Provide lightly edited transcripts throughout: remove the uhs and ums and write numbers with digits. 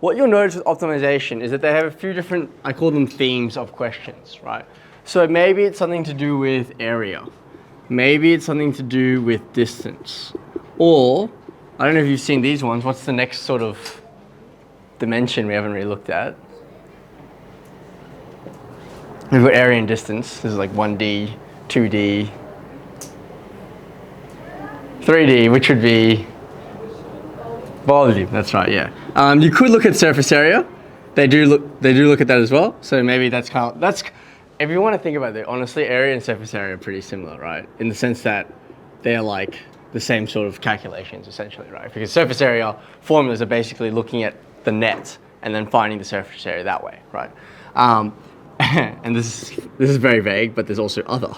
what you'll notice with optimization is that they have a few different, I call them themes of questions, right? So maybe it's something to do with area. Maybe it's something to do with distance. Or, I don't know if you've seen these ones, what's the next sort of dimension we haven't really looked at? We've got area and distance. This is like 1D, 2D, 3D, which would be volume. That's right, yeah. You could look at surface area. They do look at that as well. So maybe that's if you want to think about it, honestly, area and surface area are pretty similar, right? In the sense that they're like the same sort of calculations, essentially, right? Because surface area formulas are basically looking at the net and then finding the surface area that way, right? And this is very vague, but there's also other.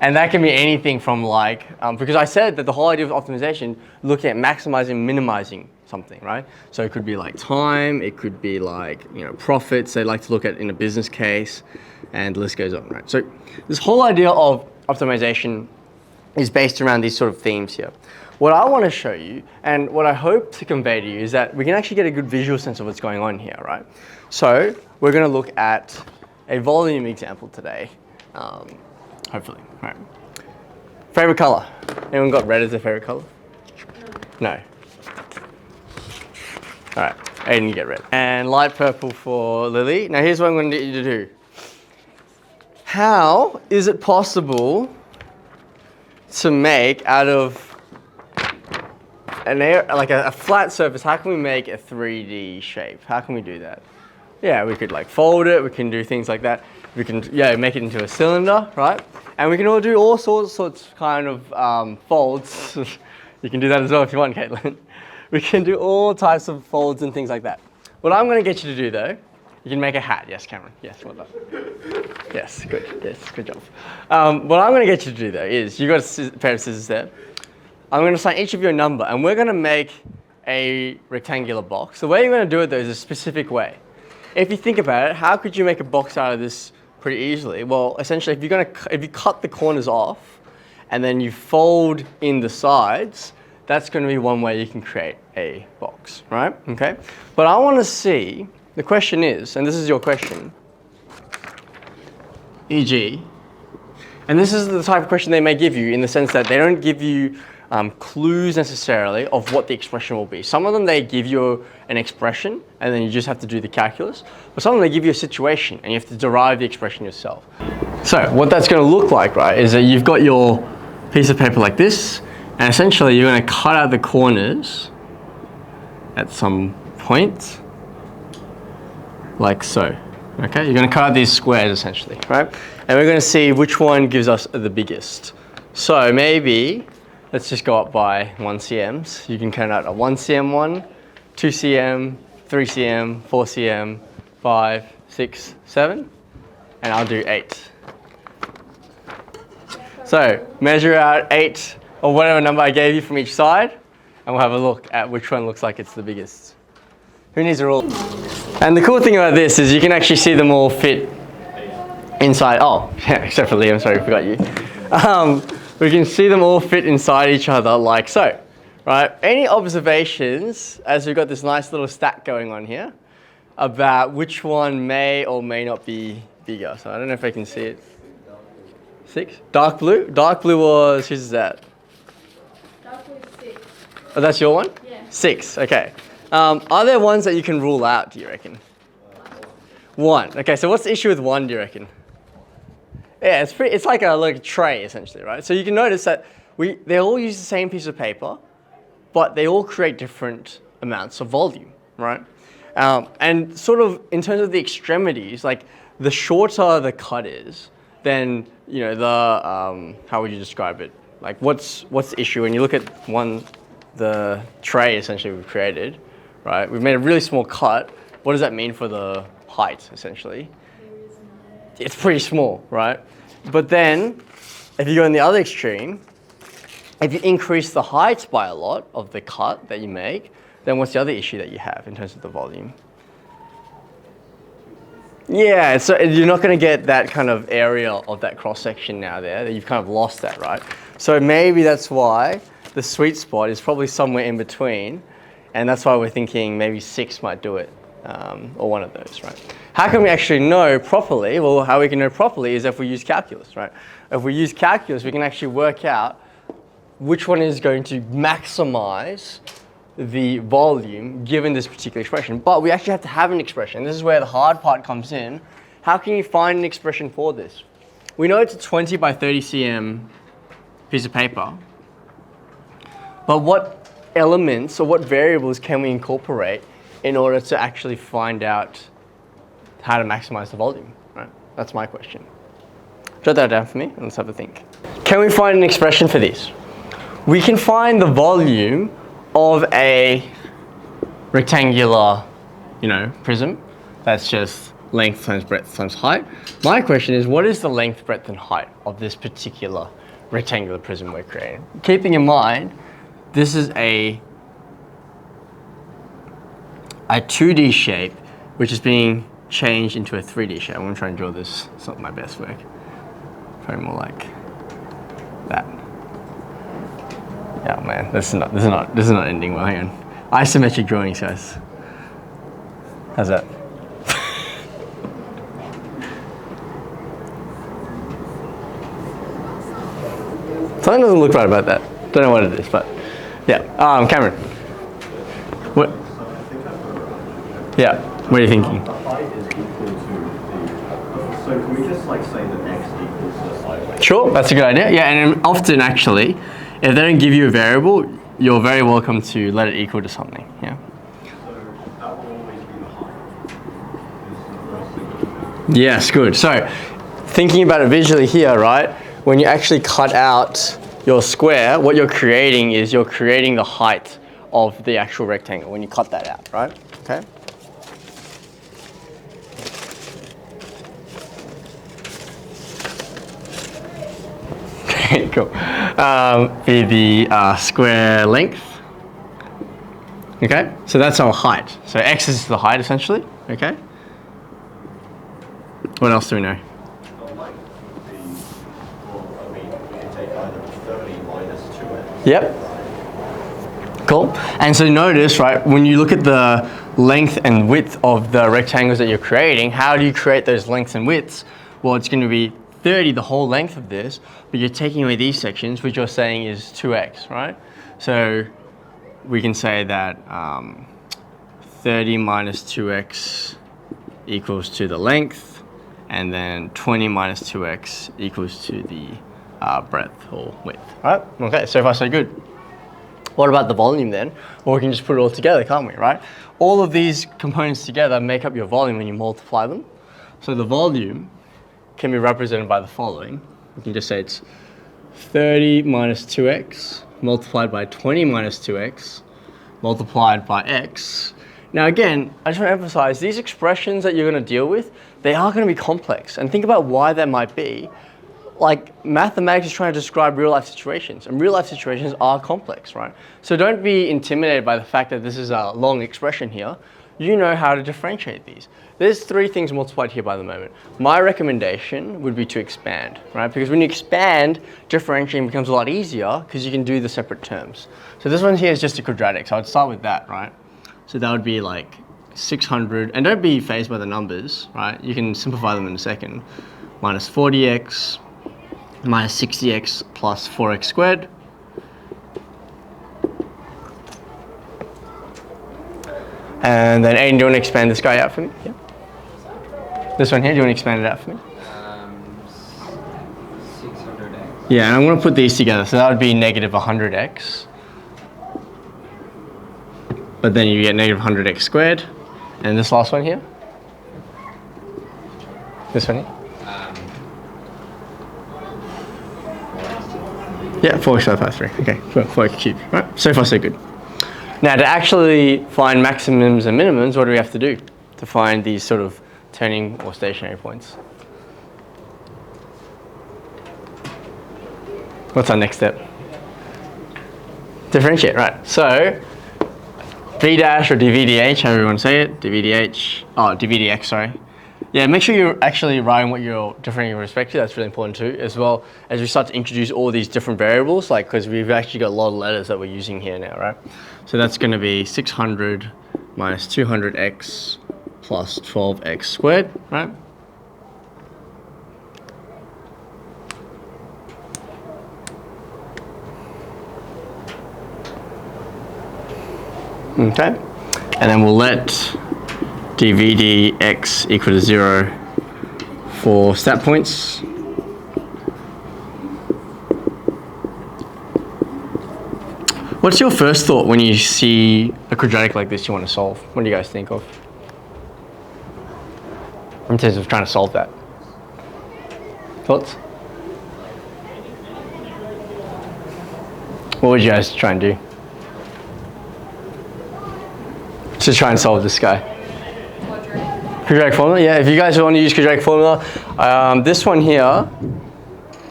And that can be anything from like, because I said that the whole idea of optimization, looking at maximizing, minimizing something, right? So it could be like time, it could be like, profits they like to look at in a business case, and the list goes on, right? So this whole idea of optimization is based around these sort of themes here. What I want to show you, and what I hope to convey to you, is that we can actually get a good visual sense of what's going on here, right? So we're going to look at a volume example today, hopefully, right? Favorite color? Anyone got red as their favorite color? No. All right, Aiden, you get red. And light purple for Lily. Now here's what I'm going to need you to do. How is it possible to make out of like a flat surface, how can we make a 3D shape? How can we do that? Yeah, we could like fold it, we can do things like that. We can, make it into a cylinder, right? And we can all do all sorts kind of folds. You can do that as well if you want, Caitlin. We can do all types of folds and things like that. What I'm going to get you to do though, you can make a hat. Yes, Cameron. Yes, well done. Yes, good. Yes, good job. What I'm going to get you to do though is, you've got a pair of scissors there. I'm going to assign each of you a number, and we're going to make a rectangular box. The way you're going to do it though is a specific way. If you think about it, how could you make a box out of this pretty easily? Well, essentially, if you cut the corners off and then you fold in the sides, that's going to be one way you can create a box, right? Okay. But I want to see, the question is, and this is your question, e.g., and this is the type of question they may give you in the sense that they don't give you clues necessarily of what the expression will be. Some of them, they give you an expression and then you just have to do the calculus. But some of them, they give you a situation and you have to derive the expression yourself. So what that's going to look like, right, is that you've got your piece of paper like this, and essentially you're going to cut out the corners at some point, like so. Okay, you're going to cut out these squares essentially, right? And we're going to see which one gives us the biggest. So maybe, let's just go up by 1 cms. You can count out a 1 cm one, 2 cm, 3 cm, 4 cm, 5, 6, 7, and I'll do 8. So measure out 8 or whatever number I gave you from each side, and we'll have a look at which one looks like it's the biggest. Who needs a rule? And the cool thing about this is you can actually see them all fit inside. Oh, yeah, except for Liam, sorry, I forgot you. We can see them all fit inside each other like so, right? Any observations, as we've got this nice little stack going on here, about which one may or may not be bigger? So I don't know if I can see it. 6? Dark blue? Dark blue was, who's that? Dark blue is 6. Oh, that's your one? Yeah. 6, okay. Are there ones that you can rule out, do you reckon? 1. Okay, so what's the issue with 1, do you reckon? Yeah, it's like a tray essentially, right? So you can notice that they all use the same piece of paper, but they all create different amounts of volume, right? And sort of in terms of the extremities, like the shorter the cut is, then how would you describe it? Like what's the issue when you look at the tray essentially we've created, right? We've made a really small cut. What does that mean for the height essentially? It's pretty small, right? But then, if you go in the other extreme, if you increase the height by a lot of the cut that you make, then what's the other issue that you have in terms of the volume? Yeah, so you're not going to get that kind of area of that cross-section now there. You've kind of lost that, right? So maybe that's why the sweet spot is probably somewhere in between. And that's why we're thinking maybe 6 might do it, or one of those, right? How can we actually know properly? Well, how we can know properly is if we use calculus, right? If we use calculus, we can actually work out which one is going to maximize the volume given this particular expression. But we actually have to have an expression. This is where the hard part comes in. How can you find an expression for this? We know it's a 20 by 30 cm piece of paper, but what elements or what variables can we incorporate in order to actually find out how to maximize the volume, right? That's my question. Jot that down for me and let's have a think. Can we find an expression for this? We can find the volume of a rectangular, prism. That's just length times breadth times height. My question is, what is the length, breadth, and height of this particular rectangular prism we're creating? Keeping in mind, this is a 2D shape, which is being changed into a 3D shape. I'm gonna try and draw this. It's not my best work. Probably more like that. Yeah, man, this is not ending well. Hang on. Isometric drawings, guys. How's that? Something doesn't look right about that. Don't know what it is, but yeah. Cameron. What? Yeah. What are you thinking? The height is equal to the. So can we just say that x equals the height? Sure, that's a good idea. Yeah, and often actually, if they don't give you a variable, you're very welcome to let it equal to something. Yeah. So that will always be the height. Yes, good. So, thinking about it visually here, right? When you actually cut out your square, what you're creating is you're creating the height of the actual rectangle when you cut that out, right? Okay. Okay, cool. Be the square length. Okay, so that's our height. So x is the height essentially. Okay. What else do we know? The length would be, we can take either 30 minus 2x. Yep. Cool. And so notice, right, when you look at the length and width of the rectangles that you're creating, how do you create those lengths and widths? Well, it's going to be 30, the whole length of this, but you're taking away these sections, which you're saying is 2x, right? So we can say that 30 minus 2x equals to the length, and then 20 minus 2x equals to the breadth or width, right? Okay, so far so good. What about the volume then? Well, we can just put it all together, can't we, right? All of these components together make up your volume when you multiply them. So the volume can be represented by the following. We can just say it's 30 minus 2x multiplied by 20 minus 2x multiplied by x. Now again, I just want to emphasize, these expressions that you're going to deal with, they are going to be complex. And think about why that might be. Like, mathematics is trying to describe real life situations, and real life situations are complex, right? So don't be intimidated by the fact that this is a long expression here. You know how to differentiate these. There's 3 things multiplied here by the moment. My recommendation would be to expand, right? Because when you expand, differentiating becomes a lot easier because you can do the separate terms. So this one here is just a quadratic, so I'd start with that, right? So that would be like 600, and don't be fazed by the numbers, right? You can simplify them in a second. Minus 40x minus 60x plus 4x squared. And then Aiden, do you want to expand this guy out for me? Yeah. This one here, do you want to expand it out for me? 600x. Yeah, and I'm going to put these together. So that would be negative 100x. But then you get negative 100x squared. And this last one here? This one here? Yeah, 4x squared plus 3. Okay, 4x cubed. Right, so far so good. Now to actually find maximums and minimums, what do we have to do to find these sort of turning or stationary points? What's our next step? Differentiate, right. So v dash or dv dh, however you want to say it, dv dh, oh dv dx, sorry, Yeah, make sure you're actually writing what you're differentiating with respect to. That's really important too, as well as we start to introduce all these different variables, like because we've actually got a lot of letters that we're using here now, right? So that's going to be 600 minus 200x plus 12x squared, right? Okay, and then we'll let dv dx equal to 0 for stat points. What's your first thought when you see a quadratic like this you want to solve? What do you guys think of in terms of trying to solve that? Thoughts? What would you guys try and do to try and solve this guy? Quadratic formula, yeah. If you guys want to use quadratic formula, this one here,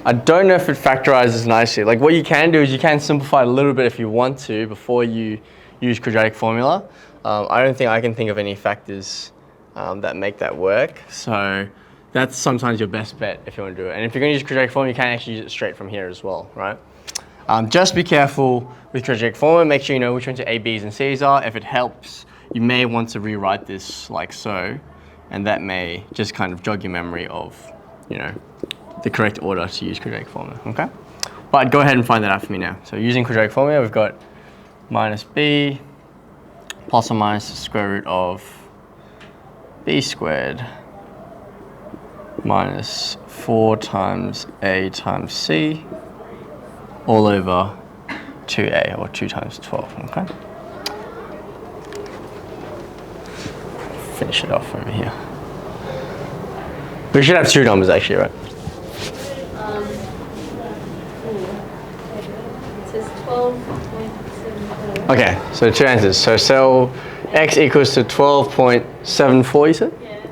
I don't know if it factorizes nicely. Like what you can do is you can simplify it a little bit if you want to before you use quadratic formula. I don't think I can think of any factors that make that work. So that's sometimes your best bet if you want to do it. And if you're going to use quadratic formula, you can actually use it straight from here as well, right? Just be careful with quadratic formula. Make sure you know which ones your A, B's, and C's are. If it helps, you may want to rewrite this like so, and that may just kind of jog your memory of, you know, the correct order to use quadratic formula, okay? But go ahead and find that out for me now. So using quadratic formula, we've got minus b plus or minus the square root of b squared minus 4 times a times c all over 2a, or 2 times 12, okay? Finish it off over here. We should have two numbers actually, right? It says 12.74. Okay, so two answers. So cell x equals to 12.74, you said? Yeah.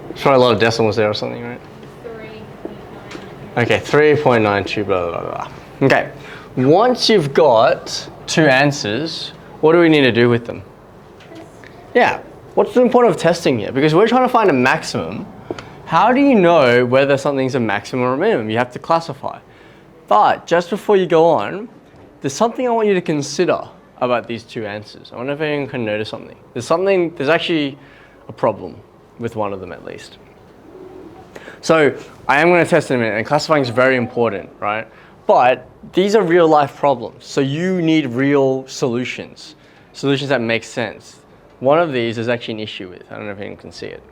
There's probably a lot of decimals there or something, right? 3.92. Okay, 3.92, blah, blah, blah. Okay, once you've got two answers, what do we need to do with them? Yeah, what's the importance of testing here? Because we're trying to find a maximum. How do you know whether something's a maximum or a minimum? You have to classify. But just before you go on, there's something I want you to consider about these two answers. I wonder if anyone can notice something. There's actually a problem with one of them at least. So I am going to test in a minute, and classifying is very important, right? But these are real life problems. So you need real solutions that make sense. One of these is actually an issue with. I don't know if anyone can see it.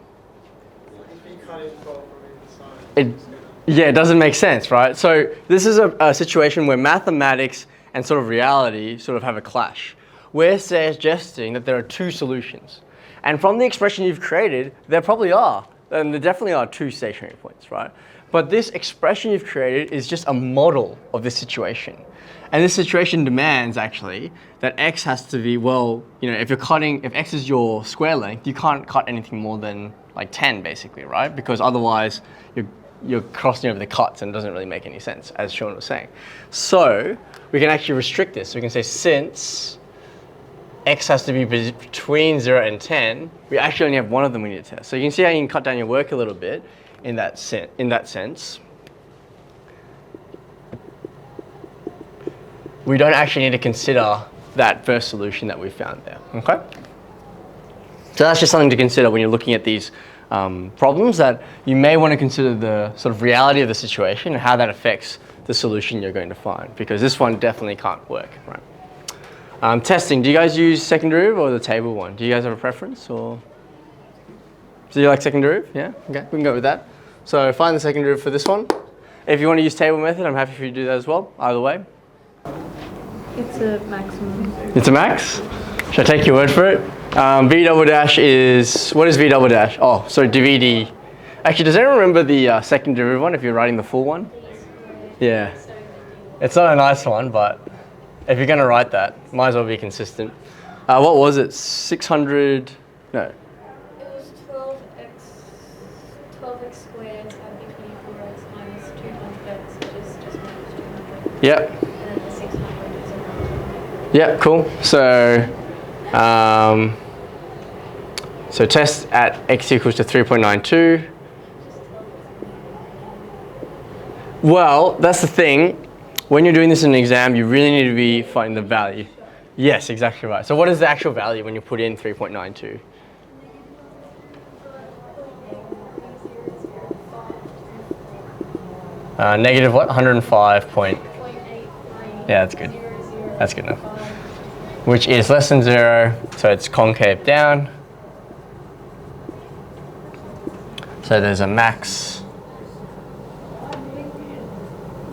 It doesn't make sense, right? So this is a situation where mathematics and sort of reality sort of have a clash. We're suggesting that there are two solutions. And from the expression you've created, there probably are. And there definitely are two stationary points, right? But this expression you've created is just a model of this situation. And this situation demands actually that x has to be, well, you know, if x is your square length, you can't cut anything more than like 10 basically, right? Because otherwise you're crossing over the cuts and it doesn't really make any sense, as Sean was saying. So we can actually restrict this. So we can say since x has to be between 0 and 10, we actually only have one of them we need to test. So you can see how you can cut down your work a little bit in that sense. We don't actually need to consider that first solution that we found there, okay? So that's just something to consider when you're looking at these problems, that you may want to consider the sort of reality of the situation and how that affects the solution you're going to find, because this one definitely can't work, right? Testing, do you guys use second derivative or the table one? Do you guys have a preference, or? Do you like second derivative? Yeah, okay, we can go with that. So find the second derivative for this one. If you want to use table method, I'm happy for you to do that as well, either way. It's a maximum. It's a max? Should I take your word for it? V double dash is, what is V double dash? Oh, sorry, dvd. Actually, does anyone remember the second derivative one if you're writing the full one? Yeah. It's not a nice one, but if you're going to write that, might as well be consistent. What was it? 600, no. It was 12x squared having 24x minus 200x, which is just minus 200. Yep. And then the 600 is around. Yep, cool. So So test at x equals to 3.92. Well, that's the thing. When you're doing this in an exam, you really need to be finding the value. Yes, exactly right. So what is the actual value when you put in 3.92? Negative what? 105 point. Yeah, that's good. That's good enough. Which is less than 0, so it's concave down. So there's a max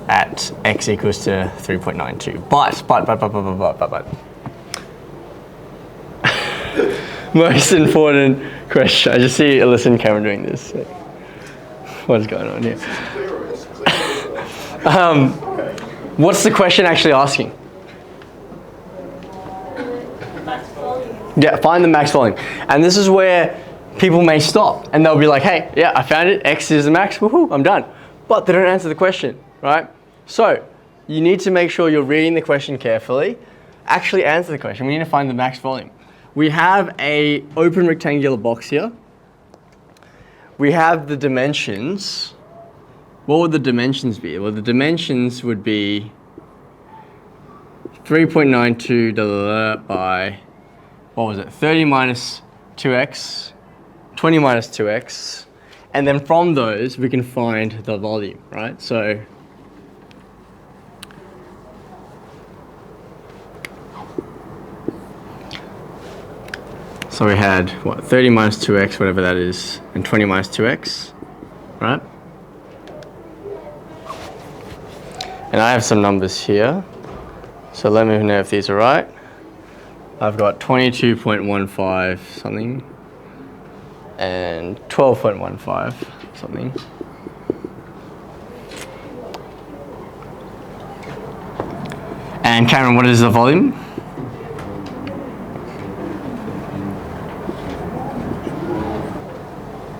at x equals to 3.92. But. Most important question. I just see Alyssa and Cameron doing this. What's going on here? What's the question actually asking? Max volume. Yeah, find the max volume. And this is where people may stop and they'll be like, hey, yeah, I found it. X is the max. Woohoo, I'm done. But they don't answer the question, right? So you need to make sure you're reading the question carefully. Actually answer the question. We need to find the max volume. We have a open rectangular box here. We have the dimensions. What would the dimensions be? Well, the dimensions would be 3.92 by, what was it? 30 minus 2x, 20 minus 2x. And then from those, we can find the volume, right? So we had, what, 30 minus 2x, whatever that is, and 20 minus 2x, right? And I have some numbers here, so let me know if these are right. I've got 22.15 something, and 12.15 something. And Cameron, what is the volume?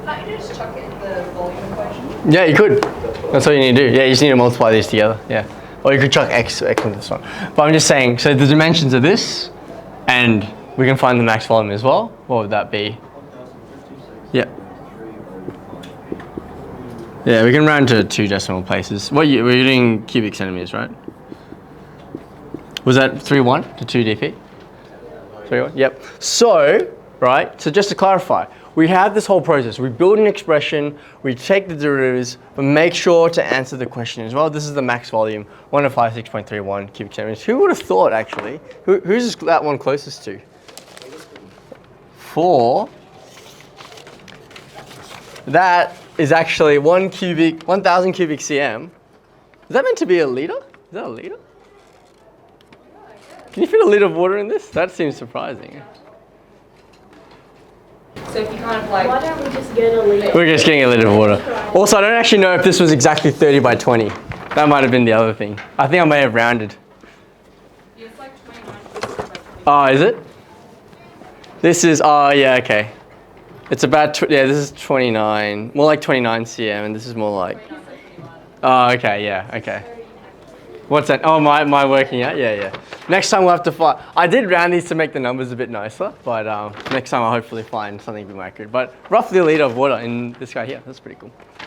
Can't you just chuck it in the volume equation? Yeah, you could. That's all you need to do. Yeah, you just need to multiply these together. Yeah. Or you could chuck x into this one. But I'm just saying, so the dimensions are this, and we can find the max volume as well. What would that be? Yeah. Yeah, we can round to 2 decimal places. We're doing cubic centimeters, right? Was that 3.1 to 2 dp? 3.1? Yep. So, right, so just to clarify, we have this whole process. We build an expression, we take the derivatives, but make sure to answer the question as well. This is the max volume, 156.31 cubic centimeters. Who would have thought, actually? Who's that one closest to? 4. That is actually 1,000 cubic cm. Is that meant to be a liter? Is that a liter? Can you fit a liter of water in this? That seems surprising. So if you kind of like... Why don't we just get a liter? We're just getting a liter of water. Also, I don't actually know if this was exactly 30 by 20. That might have been the other thing. I think I may have rounded. Yeah, it's like 29 by 20. Oh, is it? This is, oh yeah, okay. It's about, yeah, this is 29, more like 29 cm, and this is more like, oh, okay, yeah, okay. What's that? Oh, my working out? Yeah, yeah. Next time we'll have to find, I did round these to make the numbers a bit nicer, but next time I'll hopefully find something a bit more accurate. But roughly a liter of water in this guy here, that's pretty cool.